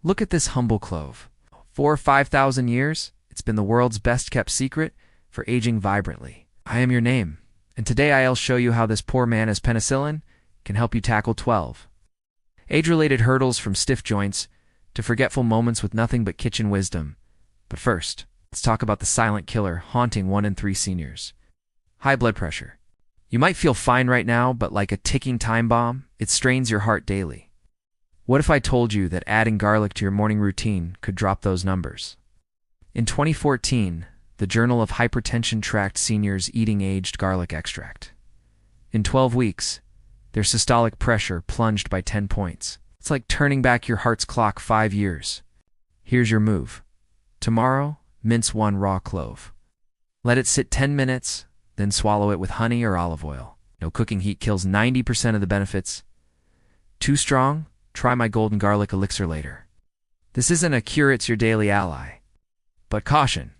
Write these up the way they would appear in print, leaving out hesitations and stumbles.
Look at this humble clove. For 5,000 years, it's been the world's best-kept secret for aging vibrantly. I am your name, and today I'll show you how this poor man as penicillin can help you tackle 12 age-related hurdles, from stiff joints to forgetful moments with nothing but kitchen wisdom. But first, let's talk about the silent killer haunting 1 in 3 seniors. High blood pressure. You might feel fine right now, but like a ticking time bomb, it strains your heart daily. What if I told you that adding garlic to your morning routine could drop those numbers? In 2014, the Journal of Hypertension tracked seniors eating aged garlic extract. In 12 weeks, their systolic pressure plunged by 10 points. It's like turning back your heart's clock 5 years. Here's your move. Tomorrow, mince 1 raw clove. Let it sit 10 minutes, then swallow it with honey or olive oil. No cooking heat kills 90% of the benefits. Too strong? Try my golden garlic elixir later. This isn't a cure, it's your daily ally. But caution,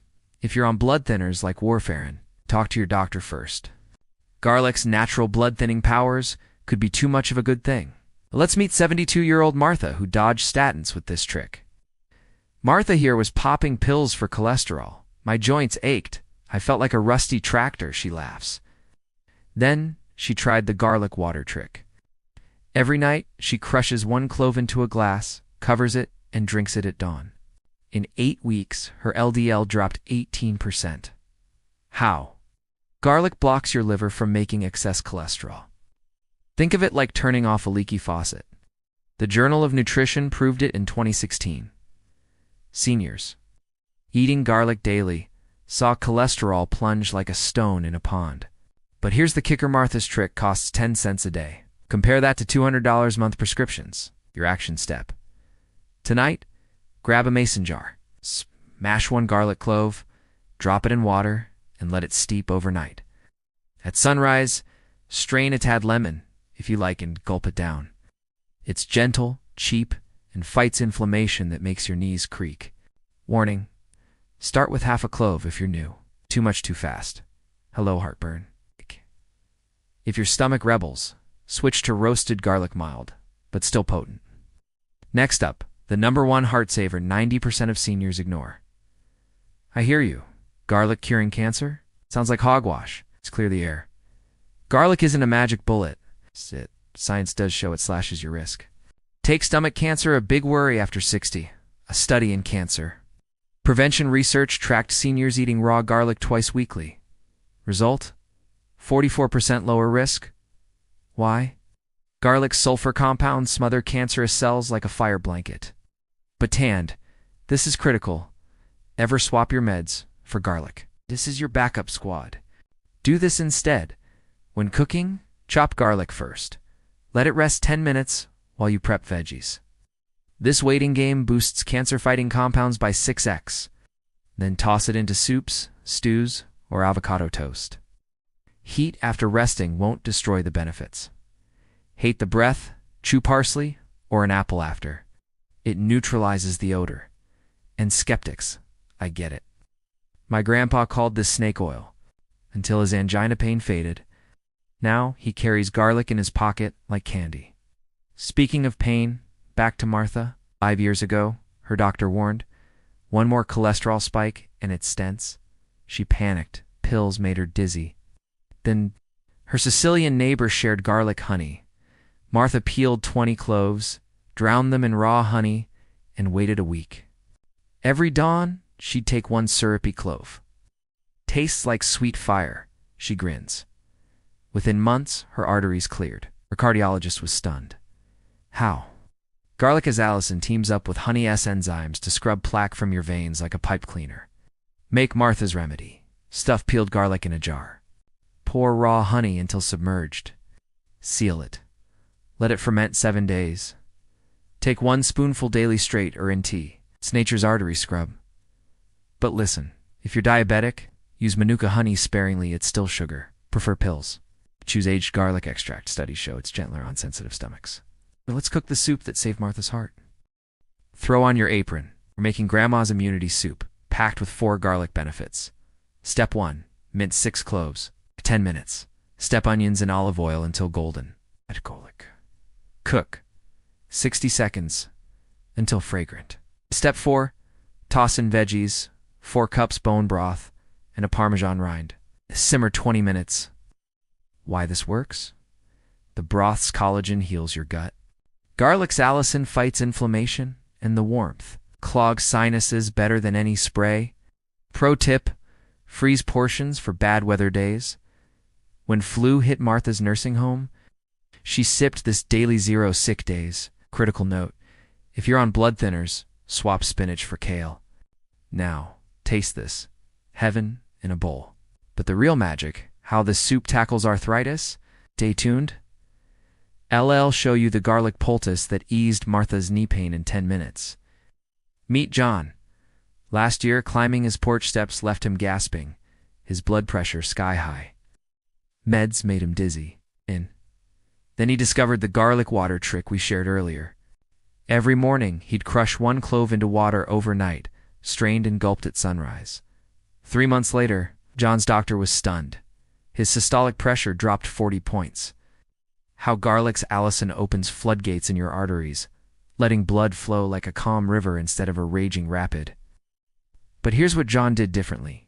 if you're on blood thinners like warfarin, talk to your doctor first. Garlic's natural blood-thinning powers could be too much of a good thing. Let's meet 72-year-old Martha, who dodged statins with this trick. Martha here was popping pills for cholesterol. My joints ached. I felt like a rusty tractor, she laughs. Then she tried the garlic water trick. Every night, she crushes 1 clove into a glass, covers it, and drinks it at dawn. In 8 weeks, her LDL dropped 18%. How? Garlic blocks your liver from making excess cholesterol. Think of it like turning off a leaky faucet. The Journal of Nutrition proved it in 2016. Seniors eating garlic daily saw cholesterol plunge like a stone in a pond. But here's the kicker: Martha's trick costs 10 cents a day. Compare that to $200 a month prescriptions. Your action step. Tonight, grab a mason jar, smash 1 garlic clove, drop it in water, and let it steep overnight. At sunrise, strain a tad lemon, if you like, and gulp it down. It's gentle, cheap, and fights inflammation that makes your knees creak. Warning: start with half a clove if you're new. Too much too fast. Hello, heartburn. If your stomach rebels, switch to roasted garlic, mild, but still potent. Next up, the #1 heart saver 90% of seniors ignore. I hear you. Garlic curing cancer? Sounds like hogwash. Let's clear the air. Garlic isn't a magic bullet. Science does show it slashes your risk. Take stomach cancer, a big worry after 60. A study in cancer. Prevention research tracked seniors eating raw garlic twice weekly. Result? 44% lower risk. Why? Garlic's sulfur compounds smother cancerous cells like a fire blanket. But this is critical. Ever swap your meds for garlic? This is your backup squad. Do this instead. When cooking, chop garlic first. Let it rest 10 minutes while you prep veggies. This waiting game boosts cancer-fighting compounds by 6x. Then toss it into soups, stews, or avocado toast. Heat after resting won't destroy the benefits. Hate the breath? Chew parsley or an apple after. It neutralizes the odor. And skeptics, I get it. My grandpa called this snake oil, until his angina pain faded. Now he carries garlic in his pocket like candy. Speaking of pain, back to Martha. 5 years ago, her doctor warned, 1 more cholesterol spike and it's stents. She panicked. Pills made her dizzy. Then her Sicilian neighbor shared garlic honey. Martha peeled 20 cloves, drowned them in raw honey, and waited a week. Every dawn, she'd take 1 syrupy clove. Tastes like sweet fire, she grins. Within months, her arteries cleared. Her cardiologist was stunned. How? Garlic as allicin teams up with honey S enzymes to scrub plaque from your veins like a pipe cleaner. Make Martha's remedy. Stuff peeled garlic in a jar. Pour raw honey until submerged. Seal it. Let it ferment 7 days. Take 1 spoonful daily straight or in tea. It's nature's artery scrub. But listen, if you're diabetic, use Manuka honey sparingly, it's still sugar. Prefer pills. Choose aged garlic extract. Studies show it's gentler on sensitive stomachs. Now let's cook the soup that saved Martha's heart. Throw on your apron. We're making Grandma's immunity soup, packed with 4 garlic benefits. Step 1. Mince 6 cloves. 10 minutes. Step onions in olive oil until golden. Add garlic. Cook. 60 seconds. until fragrant. Step 4. Toss in veggies, 4 cups bone broth, and a Parmesan rind. Simmer 20 minutes. Why this works? The broth's collagen heals your gut. Garlic's allicin fights inflammation and the warmth. Clogs sinuses better than any spray. Pro tip: freeze portions for bad weather days. When flu hit Martha's nursing home, she sipped this daily 0 sick days. Critical note: if you're on blood thinners, swap spinach for kale. Now, taste this. Heaven in a bowl. But the real magic, how this soup tackles arthritis? Stay tuned. LL show you the garlic poultice that eased Martha's knee pain in 10 minutes. Meet John. Last year, climbing his porch steps left him gasping, his blood pressure sky high. Meds made him dizzy. Then he discovered the garlic water trick we shared earlier. Every morning, he'd crush 1 clove into water overnight, strained and gulped at sunrise. 3 months later, John's doctor was stunned. His systolic pressure dropped 40 points. How garlic's allicin opens floodgates in your arteries, letting blood flow like a calm river instead of a raging rapid. But here's what John did differently.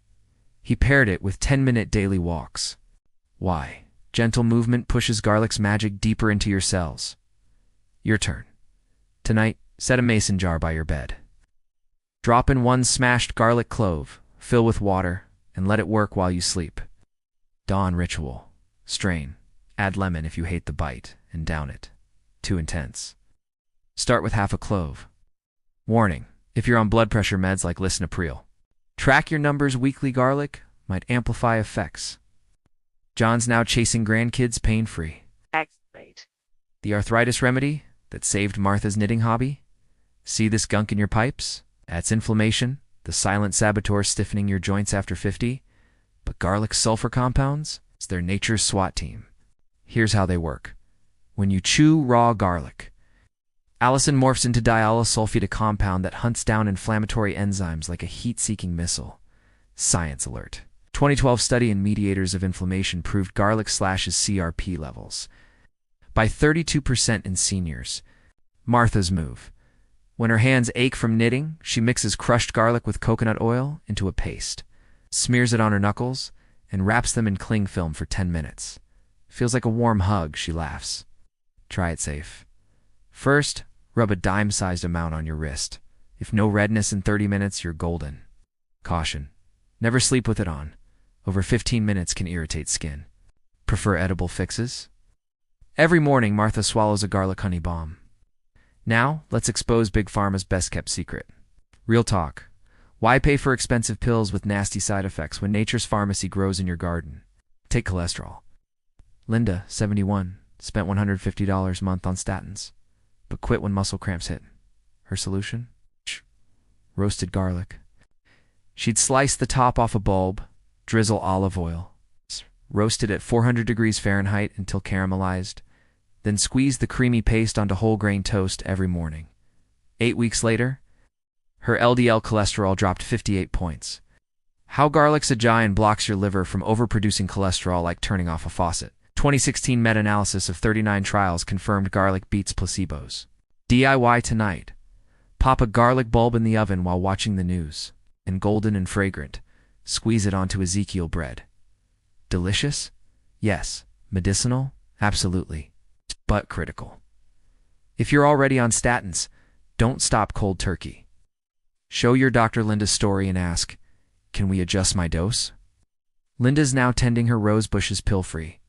He paired it with 10-minute daily walks. Why? Gentle movement pushes garlic's magic deeper into your cells. Your turn. Tonight, set a mason jar by your bed. Drop in 1 smashed garlic clove, fill with water, and let it work while you sleep. Dawn ritual. Strain. Add lemon if you hate the bite, and down it. Too intense. Start with half a clove. Warning: if you're on blood pressure meds like lisinopril. Track your numbers weekly. Garlic might amplify effects. John's now chasing grandkids pain-free. Excellent. The arthritis remedy that saved Martha's knitting hobby? See this gunk in your pipes? That's inflammation, the silent saboteur stiffening your joints after 50. But garlic's sulfur compounds? It's their nature's SWAT team. Here's how they work. When you chew raw garlic, allicin morphs into diallysulfate, a compound that hunts down inflammatory enzymes like a heat-seeking missile. Science alert. 2012 study in mediators of inflammation proved garlic slashes CRP levels by 32% in seniors. Martha's move. When her hands ache from knitting, she mixes crushed garlic with coconut oil into a paste, smears it on her knuckles, and wraps them in cling film for 10 minutes. Feels like a warm hug, she laughs. Try it safe. First, rub a dime-sized amount on your wrist. If no redness in 30 minutes, you're golden. Caution: never sleep with it on. Over 15 minutes can irritate skin. Prefer edible fixes? Every morning, Martha swallows a garlic honey bomb. Now, let's expose Big Pharma's best-kept secret. Real talk. Why pay for expensive pills with nasty side effects when nature's pharmacy grows in your garden? Take cholesterol. Linda, 71, spent $150 a month on statins, but quit when muscle cramps hit. Her solution? Roasted garlic. She'd slice the top off a bulb, drizzle olive oil, roast it at 400 degrees Fahrenheit until caramelized, then squeeze the creamy paste onto whole grain toast every morning. 8 weeks later, her LDL cholesterol dropped 58 points. How garlic's a giant blocks your liver from overproducing cholesterol like turning off a faucet. 2016 meta-analysis of 39 trials confirmed garlic beats placebos. DIY tonight. Pop a garlic bulb in the oven while watching the news. And golden and fragrant, squeeze it onto Ezekiel bread. Delicious? Yes. Medicinal? Absolutely. But critical. If you're already on statins, don't stop cold turkey. Show your doctor Linda's story and ask, can we adjust my dose? Linda's now tending her rose bushes pill-free.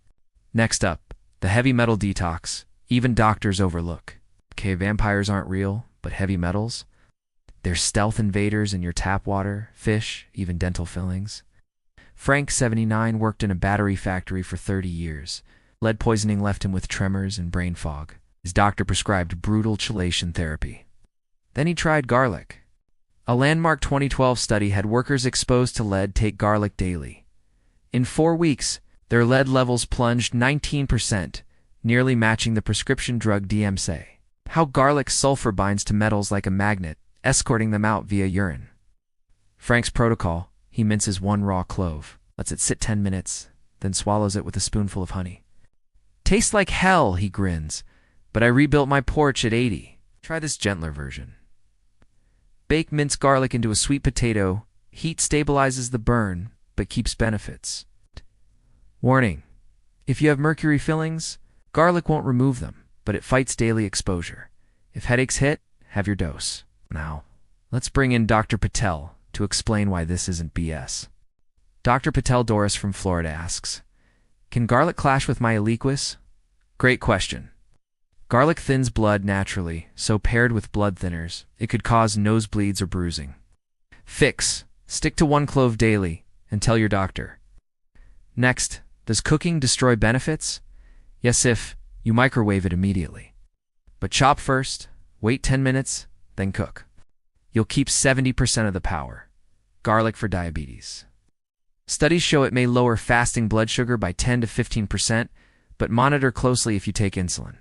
Next up, the heavy metal detox. Even doctors overlook. Okay, vampires aren't real, but heavy metals? They're stealth invaders in your tap water, fish, even dental fillings. Frank, 79, worked in a battery factory for 30 years. Lead poisoning left him with tremors and brain fog. His doctor prescribed brutal chelation therapy. Then he tried garlic. A landmark 2012 study had workers exposed to lead take garlic daily. In 4 weeks, their lead levels plunged 19%, nearly matching the prescription drug DMSA. How garlic sulfur binds to metals like a magnet, escorting them out via urine. Frank's protocol: he minces 1 raw clove, lets it sit 10 minutes, then swallows it with a spoonful of honey. Tastes like hell, he grins, but I rebuilt my porch at 80. Try this gentler version. Bake minced garlic into a sweet potato. Heat stabilizes the burn, but keeps benefits. Warning: if you have mercury fillings, garlic won't remove them, but it fights daily exposure. If headaches hit, have your dose. Now, let's bring in Dr. Patel to explain why this isn't BS. Dr. Patel Doris from Florida asks, can garlic clash with my aliquis? Great question. Garlic thins blood naturally, so paired with blood thinners, it could cause nosebleeds or bruising. Fix: stick to 1 clove daily and tell your doctor. Next, does cooking destroy benefits? Yes, if you microwave it immediately. But chop first, wait 10 minutes, then cook. You'll keep 70% of the power. Garlic for diabetes. Studies show it may lower fasting blood sugar by 10 to 15%, but monitor closely if you take insulin.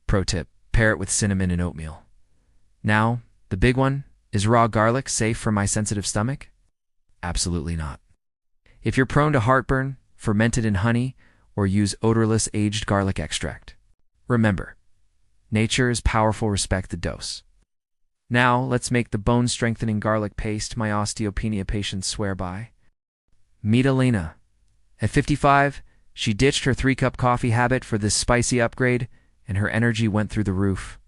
Pro tip: pair it with cinnamon and oatmeal. Now, the big one: is raw garlic safe for my sensitive stomach? Absolutely not. If you're prone to heartburn, ferment it in honey or use odorless aged garlic extract. Remember, nature is powerful, respect the dose. Now, let's make the bone-strengthening garlic paste my osteopenia patients swear by. Meet Elena. At 55, she ditched her 3-cup coffee habit for this spicy upgrade, and her energy went through the roof.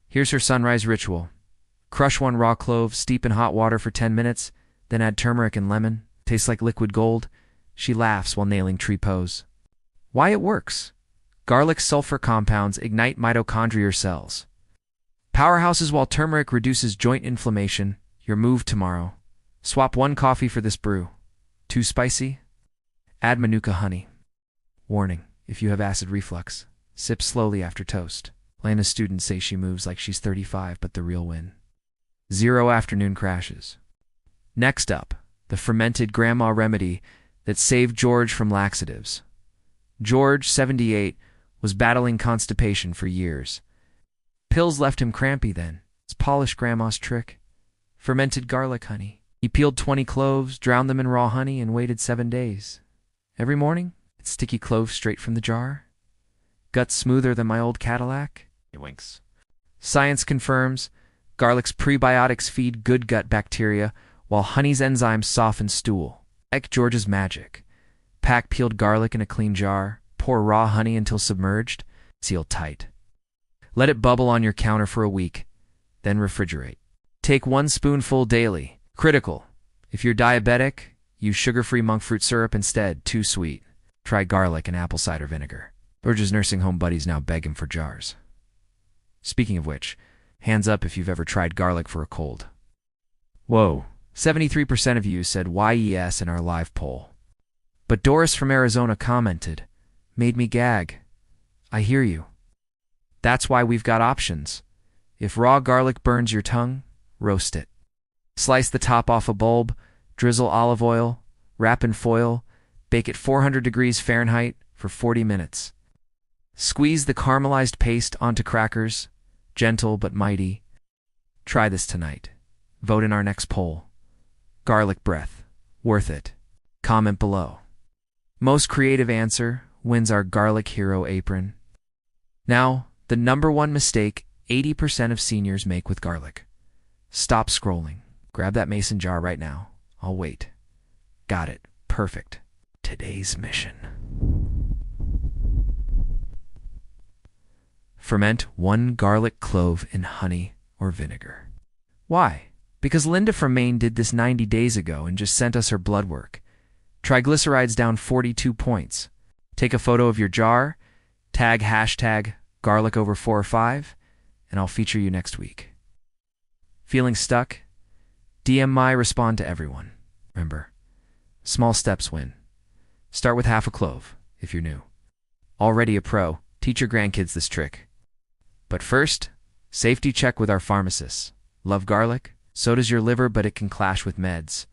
Here's her sunrise ritual. Crush 1 raw clove, steep in hot water for 10 minutes, then add turmeric and lemon. Tastes like liquid gold. She laughs while nailing tree pose. Why it works? Garlic's sulfur compounds ignite mitochondrial cells. Powerhouses while turmeric reduces joint inflammation. Your move tomorrow. Swap 1 coffee for this brew. Too spicy? Add Manuka honey. Warning: if you have acid reflux, sip slowly after toast. Lena's students say she moves like she's 35, but the real win. 0 afternoon crashes. Next up, the fermented grandma remedy that saved George from laxatives. George, 78, was battling constipation for years. Pills left him crampy then. It's polished grandma's trick. Fermented garlic honey. He peeled 20 cloves, drowned them in raw honey, and waited 7 days. Every morning, it's sticky cloves straight from the jar. Gut smoother than my old Cadillac? He winks. Science confirms garlic's prebiotics feed good gut bacteria, while honey's enzymes soften stool. Like George's magic. Pack peeled garlic in a clean jar, pour raw honey until submerged, seal tight. Let it bubble on your counter for a week, then refrigerate. Take 1 spoonful daily. Critical: if you're diabetic, use sugar-free monk fruit syrup instead, too sweet. Try garlic and apple cider vinegar. George's nursing home buddies now beg him for jars. Speaking of which, hands up if you've ever tried garlic for a cold. Whoa, 73% of you said YES in our live poll. But Doris from Arizona commented, made me gag. I hear you. That's why we've got options. If raw garlic burns your tongue, roast it. Slice the top off a bulb, drizzle olive oil, wrap in foil, bake at 400 degrees Fahrenheit for 40 minutes. Squeeze the caramelized paste onto crackers, gentle but mighty. Try this tonight. Vote in our next poll. Garlic breath. Worth it. Comment below. Most creative answer wins our Garlic Hero apron. Now, the #1 mistake 80% of seniors make with garlic. Stop scrolling. Grab that mason jar right now. I'll wait. Got it. Perfect. Today's mission. Ferment 1 garlic clove in honey or vinegar. Why? Because Linda from Maine did this 90 days ago and just sent us her blood work. Triglycerides down 42 points. Take a photo of your jar, tag #garlic over 4 or 5, and I'll feature you next week. Feeling stuck? DM my respond to everyone. Remember, small steps win. Start with half a clove, if you're new. Already a pro, teach your grandkids this trick. But first, safety check with our pharmacists. Love garlic? So does your liver, but it can clash with meds.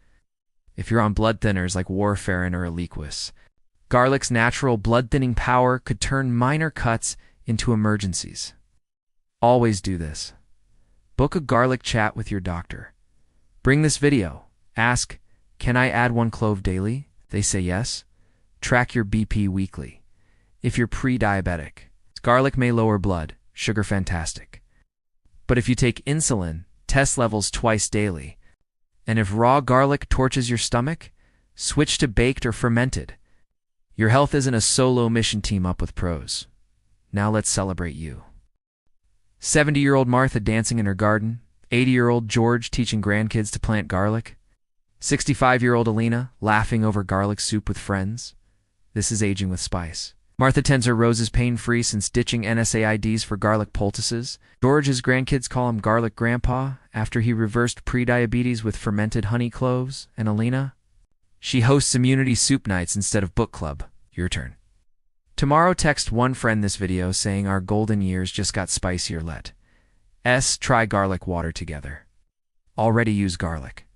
If you're on blood thinners like warfarin or Eliquis, garlic's natural blood-thinning power could turn minor cuts into emergencies. Always do this. Book a garlic chat with your doctor. Bring this video. Ask, can I add 1 clove daily? They say yes. Track your BP weekly. If you're pre-diabetic, garlic may lower blood, sugar fantastic. But if you take insulin, Test levels twice daily. And if raw garlic torches your stomach, switch to baked or fermented. Your health isn't a solo mission, team up with pros. Now let's celebrate you. 70-year-old Martha dancing in her garden, 80-year-old George teaching grandkids to plant garlic, 65-year-old Alina laughing over garlic soup with friends. This is aging with spice. Martha tends her roses pain-free since ditching NSAIDs for garlic poultices. George's grandkids call him Garlic Grandpa after he reversed prediabetes with fermented honey cloves. And Alina? She hosts immunity soup nights instead of book club. Your turn. Tomorrow, text one friend this video saying our golden years just got spicier. Let's try garlic water together. Already use garlic.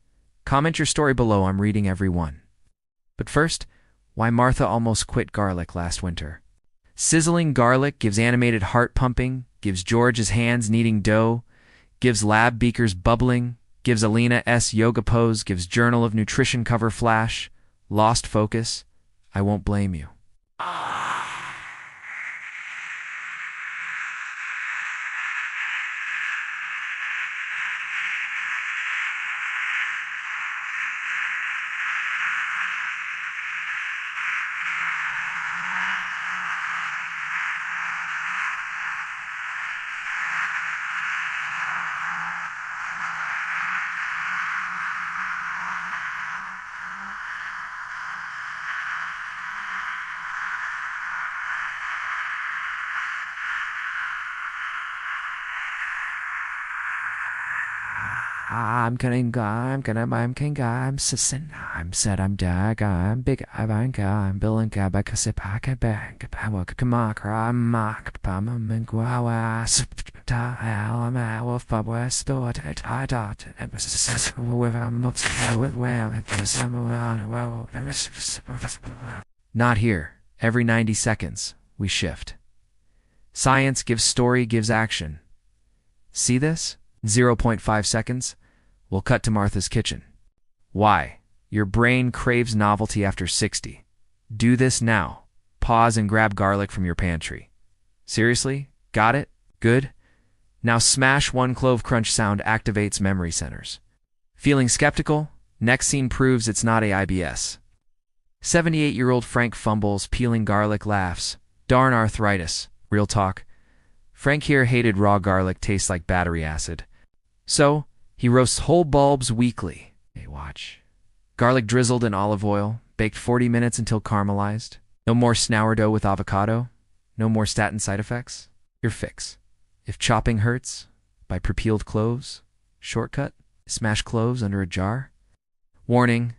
Comment your story below. I'm reading every one. But first, why Martha almost quit garlic last winter. Sizzling garlic gives animated heart pumping, gives George's hands kneading dough, gives lab beakers bubbling, gives Alina's yoga pose, gives Journal of Nutrition cover flash, lost focus. I won't blame you. I'm sissin, I'm said, I'm dag, I'm big, I'm billing, Gabakasipaka bag, Pawakamak, I'm mock, Pamamangua, Not here. Every 90 seconds, we shift. Science gives story, gives action. See this? 0.5 seconds. We'll cut to Martha's kitchen. Why? Your brain craves novelty after 60. Do this now. Pause and grab garlic from your pantry. Seriously? Got it? Good? Now smash one clove crunch sound activates memory centers. Feeling skeptical? Next scene proves it's not IBS. 78-year-old Frank fumbles, peeling garlic, laughs. Darn arthritis. Real talk. Frank here hated raw garlic, tastes like battery acid. So, he roasts whole bulbs weekly. Hey, watch. Garlic drizzled in olive oil, baked 40 minutes until caramelized. No more sourdough with avocado. No more statin side effects. Your fix. If chopping hurts, buy pre-peeled cloves. Shortcut, smash cloves under a jar. Warning,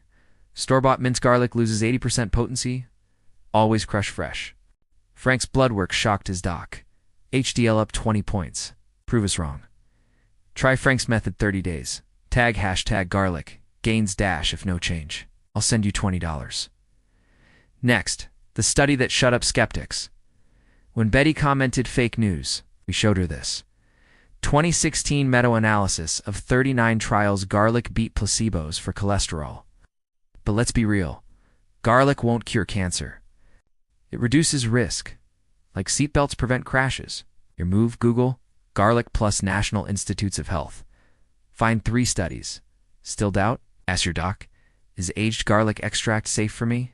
store-bought minced garlic loses 80% potency. Always crush fresh. Frank's blood work shocked his doc. HDL up 20 points. Prove us wrong. Try Frank's method 30 days. Tag #garlic. Gains dash if no change. I'll send you $20. Next, the study that shut up skeptics. When Betty commented fake news, we showed her this. 2016 meta-analysis of 39 trials garlic beat placebos for cholesterol. But let's be real. Garlic won't cure cancer. It reduces risk. Like seatbelts prevent crashes. Your move, Google, garlic plus National Institutes of Health. Find 3 studies. Still doubt? Ask your doc. Is aged garlic extract safe for me?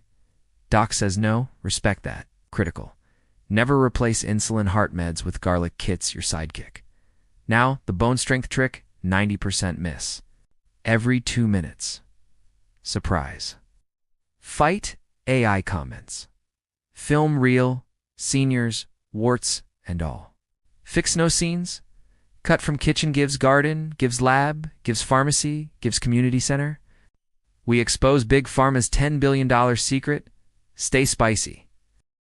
Doc says no. Respect that. Critical. Never replace insulin heart meds with garlic kits, your sidekick. Now, the bone strength trick, 90% miss. Every 2 minutes. Surprise. Fight AI comments. Film real, seniors, warts, and all. Fix no scenes. Cut from kitchen gives garden, gives lab, gives pharmacy, gives community center. We expose Big Pharma's $10 billion secret. Stay spicy.